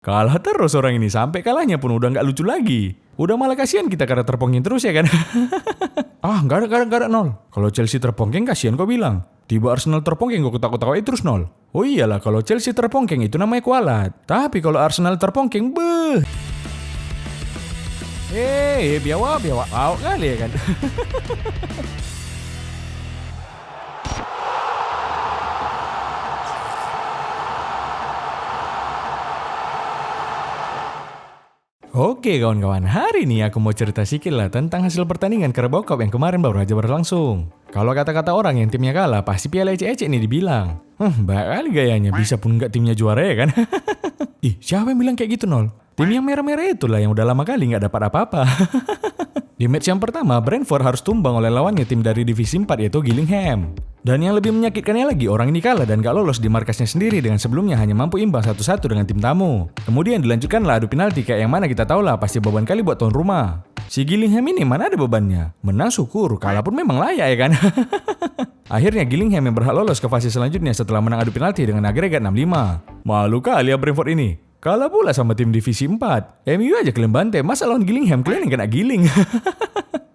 Kalah terus orang ini, sampai kalahnya pun udah nggak lucu lagi. Udah malah kasihan kita karena terpongking terus ya kan. Nggak ada nol. Kalau Chelsea terpongking kasihan kau bilang. Tiba Arsenal terpongking kau ketawa-ketawain terus nol. Oh iyalah, kalau Chelsea terpongking itu namanya kualat. Tapi kalau Arsenal terpongking, biawa, kali ya kan. Oke kawan-kawan, hari ini aku mau cerita sikit lah tentang hasil pertandingan Carabao Cup yang kemarin baru aja berlangsung. Kalau kata-kata orang yang timnya kalah, pasti piala ecek-ecek nih dibilang. Baik kali gayanya, bisa pun nggak timnya juara ya kan? Siapa yang bilang kayak gitu nol? Tim yang merah-merah itulah yang udah lama kali nggak dapat apa-apa. Di match yang pertama, Brentford harus tumbang oleh lawannya tim dari divisi 4 yaitu Gillingham. Dan yang lebih menyakitkannya lagi, orang ini kalah dan gak lolos di markasnya sendiri dengan sebelumnya hanya mampu imbang 1-1 dengan tim tamu. Kemudian dilanjutkanlah adu penalti kayak yang mana kita tahu lah pasti beban kali buat tuan rumah. Si Gillingham ini mana ada bebannya? Menang syukur, kalah pun memang layak ya kan? Akhirnya Gillingham yang berhak lolos ke fase selanjutnya setelah menang adu penalti dengan agregat 6-5. Malu kali ya Brentford ini. Kalah pula sama tim divisi 4. MU aja kalian bantai, masa lawan Gillingham kalian yang kena giling?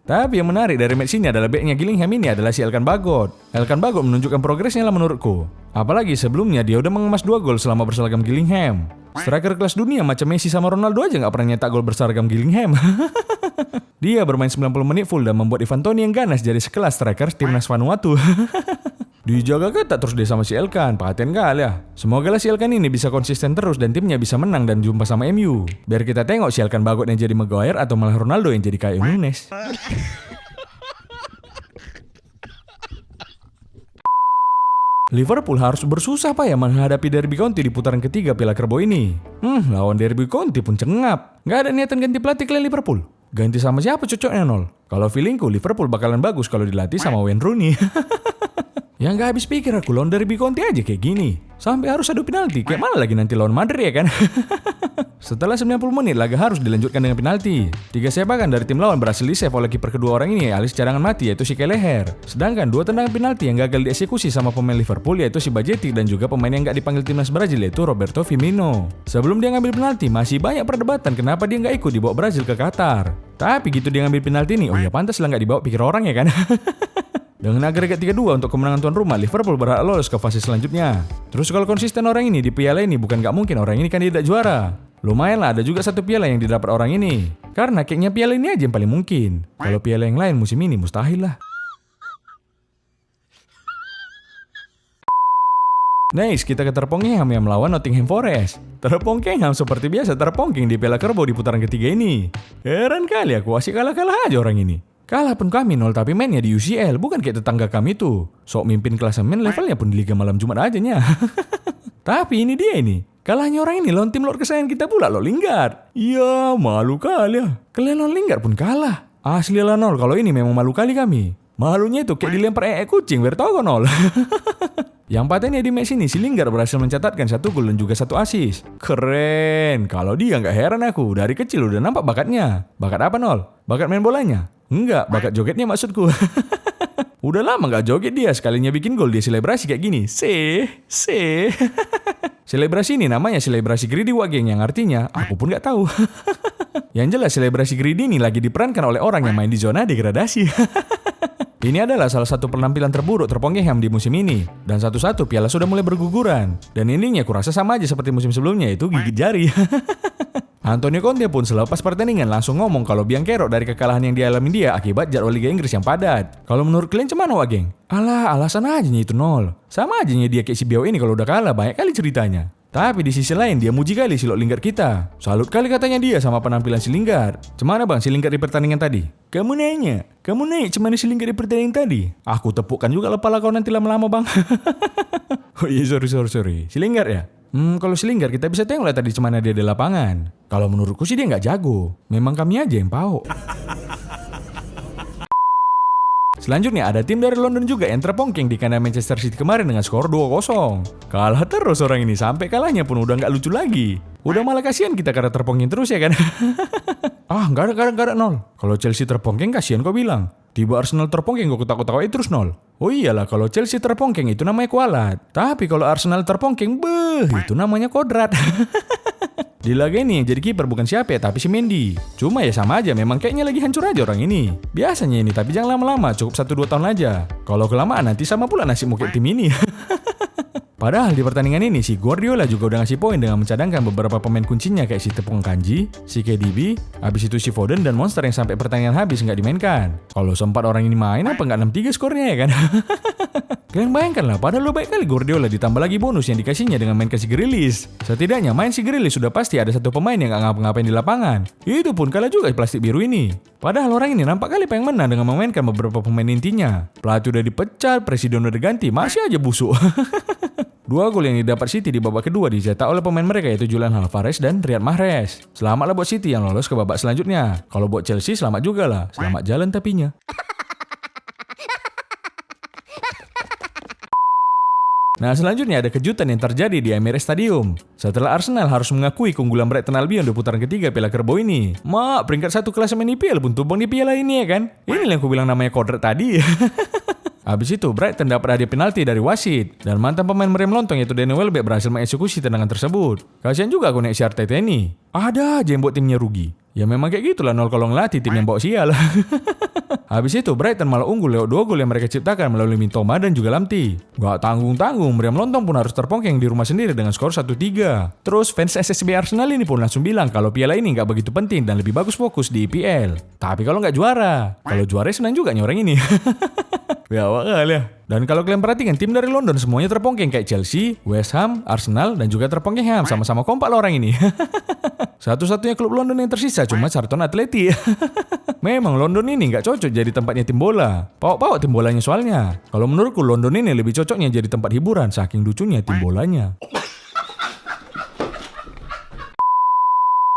Tapi yang menarik dari match ini adalah backnya Gillingham ini adalah si Elkan Bagot. Elkan Bagot menunjukkan progresnya lah menurutku. Apalagi sebelumnya dia udah mengemas 2 gol selama berseragam Gillingham. Striker kelas dunia macam Messi sama Ronaldo aja gak pernah nyetak gol berseragam Gillingham. Dia bermain 90 menit full dan membuat Ivan Toney yang ganas jadi sekelas striker timnas Vanuatu. Dijaga ketat terus dia sama si Elkan, perhatian kali ya. Semoga lah si Elkan ini bisa konsisten terus dan timnya bisa menang dan jumpa sama MU. Biar kita tengok si Elkan Bagot yang jadi Maguire atau malah Ronaldo yang jadi kayak Nunes. Liverpool harus bersusah ya menghadapi Derby County di putaran ketiga Piala Carabao ini. Lawan Derby County pun cengap. Gak ada niatan ganti pelatih kalian Liverpool. Ganti sama siapa cocoknya nol? Kalau feelingku Liverpool bakalan bagus kalau dilatih sama Wayne Rooney. Yang gak habis pikir aku lawan Derby County aja kayak gini. Sampai harus adu penalti, kayak mana lagi nanti lawan Madrid ya kan? Setelah 90 menit laga harus dilanjutkan dengan penalti. 3 sepakan dari tim lawan berhasil di-save oleh kiper kedua orang ini alias cadangan mati yaitu si Kelleher. Sedangkan 2 tendangan penalti yang gagal dieksekusi sama pemain Liverpool yaitu si Bajcetic dan juga pemain yang gak dipanggil timnas Brazil yaitu Roberto Firmino. Sebelum dia ngambil penalti masih banyak perdebatan kenapa dia gak ikut dibawa Brazil ke Qatar. Tapi gitu dia ngambil penalti nih, pantas lah gak dibawa pikir orang ya kan? Dengan agregat 3-2 untuk kemenangan tuan rumah, Liverpool berhak lolos ke fase selanjutnya. Terus kalau konsisten orang ini di piala ini bukan gak mungkin orang ini kandidat juara. Lumayan lah ada juga 1 piala yang didapat orang ini. Karena kayaknya piala ini aja yang paling mungkin. Kalau piala yang lain musim ini mustahil lah. Next, kita ke Terpongkingham yang melawan Nottingham Forest. Terpongkingham seperti biasa terpongking di Piala Carabao di putaran ketiga ini. Heran kali aku, asik kalah-kalah aja orang ini. Kalah pun kami 0 tapi mainnya di UCL, bukan kayak tetangga kami tuh. Sok mimpin klasemen levelnya pun di Liga Malam Jumat aja nya. Tapi ini dia ini. Kalahnya orang ini lawan tim lord kesayangan kita pula lo Lingard. Iya, malu kali ya. Kalian lawan Lingard pun kalah. Asli lah nol, kalau ini memang malu kali kami. Malunya itu kayak dilempar kucing, biar tau kok nol. Yang patahnya di match ini si Lingard berhasil mencatatkan 1 gol dan juga 1 assist. Keren. Kalau dia nggak heran aku, dari kecil udah nampak bakatnya. Bakat apa nol? Bakat main bolanya? Enggak, bakat jogetnya maksudku. Udah lama nggak joget dia, sekalinya bikin gol dia selebrasi kayak gini. Selebrasi ini namanya selebrasi greedy wageng yang artinya aku pun nggak tahu. Yang jelas selebrasi greedy ini lagi diperankan oleh orang yang main di zona degradasi. Ini adalah salah satu penampilan terburuk Terpongkingham di musim ini. Dan satu-satu piala sudah mulai berguguran. Dan endingnya kurasa sama aja seperti musim sebelumnya, yaitu gigit jari. Antonio Conte pun selepas pertandingan langsung ngomong kalau biang kerok dari kekalahan yang dialami dia akibat jadwal Liga Inggris yang padat. Kalau menurut kalian cemana wak geng? Alah, alasan aja itu nol. Sama aja dia kayak si Biao ini kalau udah kalah banyak kali ceritanya. Tapi di sisi lain dia muji kali si Lingard kita. Salut kali katanya dia sama penampilan si Lingard. Cemana bang si Lingard di pertandingan tadi? Kamu nanya cemana si Lingard di pertandingan tadi? Aku tepukkan juga kepala kau nanti lama-lama bang. Oh iya sorry. Si Lingard ya? Kalau si Lingard kita bisa tengok lah tadi cemana dia di lapangan. Kalau menurutku sih dia nggak jago. Memang kami aja yang pau. Selanjutnya ada tim dari London juga yang terpongking di kandang Manchester City kemarin dengan skor 2-0. Kalah terus orang ini, sampai kalahnya pun udah nggak lucu lagi. Udah malah kasihan kita karena terpongking terus ya kan. Nggak ada nol. Kalau Chelsea terpongking kasihan kau bilang. Tiba Arsenal terpongking kau ketawa-ketawain terus nol. Oh iyalah, kalau Chelsea terpongking itu namanya kualat. Tapi kalau Arsenal terpongking, itu namanya kodrat. Di laga ini yang jadi kiper bukan siapa ya, tapi si Mendy. Cuma ya sama aja, memang kayaknya lagi hancur aja orang ini. Biasanya ini, tapi jangan lama-lama, cukup 1-2 tahun aja. Kalau kelamaan nanti sama pula nasib muka tim ini. Padahal di pertandingan ini si Guardiola juga udah ngasih poin dengan mencadangkan beberapa pemain kuncinya kayak si Tepung Kanji, si KDB, habis itu si Foden dan Monster yang sampai pertandingan habis nggak dimainkan. Kalau sempat orang ini main apa nggak 6-3 skornya ya kan? Kalian bayangkan lah, padahal lo baik kali Guardiola ditambah lagi bonus yang dikasihnya dengan main si Grealish. Setidaknya main si Grealish sudah pasti ada satu pemain yang nggak ngapa-ngapain di lapangan. Itu pun kalah juga plastik biru ini. Padahal orang ini nampak kali pengen menang dengan memainkan beberapa pemain intinya. Pelatih udah dipecat, presiden udah diganti, masih aja busuk. 2 gol yang didapat City di babak kedua dicetak oleh pemain mereka yaitu Julian Alvarez dan Riyad Mahrez. Selamatlah buat City yang lolos ke babak selanjutnya. Kalau buat Chelsea selamat juga lah. Selamat jalan tapinya. Nah selanjutnya ada kejutan yang terjadi di Emirates Stadium. Setelah Arsenal harus mengakui keunggulan Brighton Albion di putaran ketiga Piala Kerbau ini. Peringkat 1 klasemen IPL pun tumbang di piala ini ya kan. Ini yang aku bilang namanya kodrat tadi. Habis itu Brighton dapat hadiah penalti dari wasit dan mantan pemain meriam lontong yaitu Danny Welbeck berhasil mengeksekusi tendangan tersebut. Kasian juga aku naik si Arteta ini. Ada aja yang buat timnya rugi. Ya memang kayak gitulah nol kalau ngelatih tim yang bawa sial. Habis itu Brighton malah unggul lewat 2 gol yang mereka ciptakan melalui Mintoma dan juga Lamti. Gak tanggung-tanggung, meriam lontong pun harus terpongkeng di rumah sendiri dengan skor 1-3. Terus fans SSB Arsenal ini pun langsung bilang kalau piala ini gak begitu penting dan lebih bagus fokus di IPL. Tapi kalau gak juara, kalau juara senang juga nih orang ini. Ya wakal ya. Dan kalau kalian perhatikan tim dari London semuanya terpongkeng kayak Chelsea, West Ham, Arsenal dan juga terpongkeng Ham. Sama-sama kompak lah orang ini. Satu-satunya klub London yang tersisa cuma Charlton Athletic. Memang London ini nggak cocok jadi tempatnya tim bola. Pawak-pawak tim bolanya soalnya. Kalau menurutku London ini lebih cocoknya jadi tempat hiburan saking lucunya tim bolanya.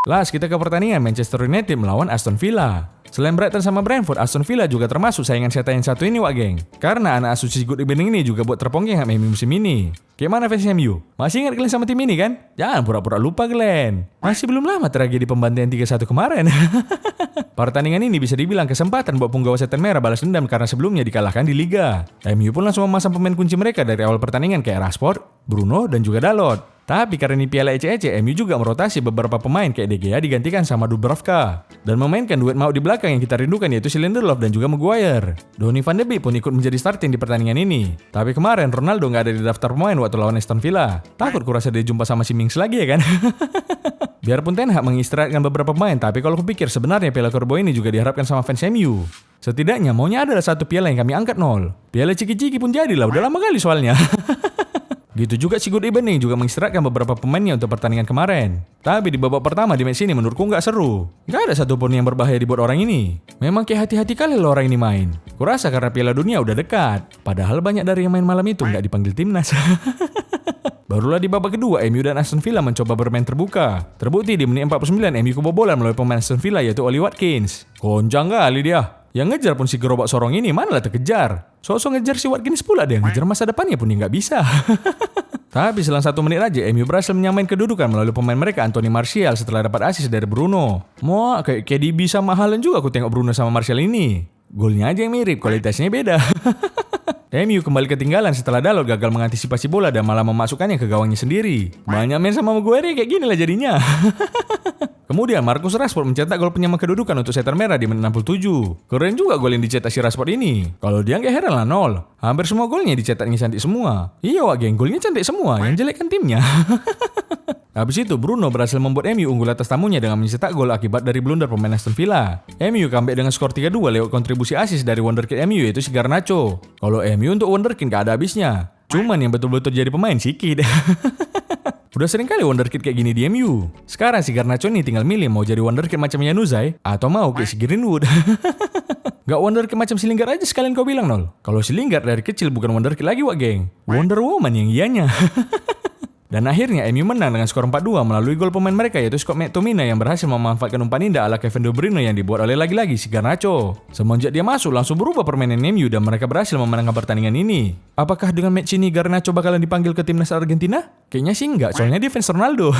Last kita ke pertandingan Manchester United melawan Aston Villa. Selain Brighton sama Brentford, Aston Villa juga termasuk saingan setan yang satu ini wak geng. Karena anak asuh si Good Evening ini juga buat terpongkeng MU musim ini. Gimana fans MU? Masih ingat kalian sama tim ini kan? Jangan pura-pura lupa kalian. Masih belum lama tragedi pembantaian 3-1 kemarin. Pertandingan ini bisa dibilang kesempatan buat punggawa setan merah balas dendam karena sebelumnya dikalahkan di Liga. MU pun langsung memasang pemain kunci mereka dari awal pertandingan kayak Rashford, Bruno, dan juga Dalot. Tapi karena ini piala ece-ece, MU juga merotasi beberapa pemain kayak De Gea digantikan sama Dubravka. Dan memainkan duet maut di belakang yang kita rindukan yaitu Lindelof dan juga Maguire. Donny van de Beek pun ikut menjadi starting di pertandingan ini. Tapi kemarin Ronaldo nggak ada di daftar pemain waktu lawan Aston Villa. Takut kurasa dia jumpa sama si Mings lagi ya kan? Biarpun Ten Hag mengistirahatkan beberapa pemain, tapi kalau kupikir sebenarnya Piala Kerbau ini juga diharapkan sama fans MU. Setidaknya maunya adalah satu piala yang kami angkat nol. Piala ciki-ciki pun jadilah, udah lama kali soalnya. Gitu juga si Good Evening juga mengistirahatkan beberapa pemainnya untuk pertandingan kemarin. Tapi di babak pertama di match ini menurutku nggak seru. Nggak ada satupun yang berbahaya dibuat orang ini. Memang kayak hati-hati kali loh orang ini main. Kurasa karena Piala Dunia udah dekat. Padahal banyak dari yang main malam itu nggak dipanggil timnas. Barulah di babak kedua, MU dan Aston Villa mencoba bermain terbuka. Terbukti di menit 49, MU kebobolan melalui pemain Aston Villa yaitu Oli Watkins. Konjang kali dia. Yang ngejar pun si gerobak sorong ini mana lah terkejar. Sosok ngejar si Watkins pula dia. Ngejar masa depannya pun dia nggak bisa. Tapi selang 1 menit aja, MU berhasil menyamain kedudukan melalui pemain mereka Anthony Martial setelah dapat assist dari Bruno. Kayak KDB sama Haaland juga aku tengok Bruno sama Martial ini. Golnya aja yang mirip, kualitasnya beda. MU kembali ketinggalan setelah Dalot gagal mengantisipasi bola dan malah memasukkannya ke gawangnya sendiri. Banyak main sama Maguire kayak gini lah jadinya. Kemudian Marcus Rashford mencetak gol penyama kedudukan untuk setan merah di menit 67. Keren juga gol yang dicetak si Rashford ini. Kalau dia nggak heran lah nol. Hampir semua golnya dicetaknya cantik semua. Iya wak geng, golnya cantik semua. Yang jelek kan timnya. Habis itu Bruno berhasil membuat MU unggul atas tamunya dengan mencetak gol akibat dari blunder pemain Aston Villa. MU comeback dengan skor 3-2 lewat kontribusi assist dari wonderkid MU yaitu si Garnacho. Kalau MU untuk wonderkid gak ada habisnya. Cuman yang betul-betul jadi pemain sikit. Udah sering kali wonderkid kayak gini di MU. Sekarang si Garnacho ini tinggal milih mau jadi wonderkid macam Januzaj atau mau kayak si Greenwood. Gak wonderkid macam si Lingard aja sekalian kau bilang nol. Kalau si Lingard dari kecil bukan wonderkid lagi wak geng. Wonder Woman yang ianya. Dan akhirnya MU menang dengan skor 4-2 melalui gol pemain mereka yaitu Scott McTominay yang berhasil memanfaatkan umpan indah ala Kevin De Bruyne yang dibuat oleh lagi-lagi si Garnacho. Semenjak dia masuk langsung berubah permainan MU dan mereka berhasil memenangkan pertandingan ini. Apakah dengan match ini Garnacho bakalan dipanggil ke timnas Argentina? Kayaknya sih enggak, soalnya dia fans Ronaldo.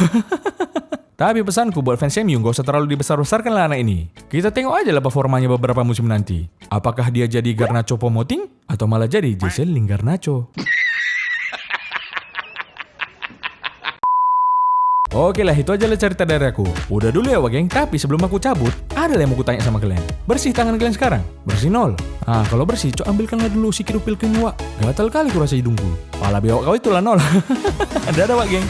Tapi pesanku buat fans MU gak usah terlalu dibesar-besarkan lah anak ini. Kita tengok aja lah performanya beberapa musim nanti. Apakah dia jadi Garnacho Pomoting atau malah jadi Jesse Lingard Garnacho? Oke lah, itu aja lah cerita dari aku. Udah dulu ya, geng. Tapi sebelum aku cabut, ada yang mau kutanya sama kalian. Bersih tangan kalian sekarang? Bersih nol. Ah, kalau bersih, ambilkanlah dulu si kirupil kenyua. Gatal kali kurasa hidungku. Pala bewok kau itulah nol. Dadah, geng.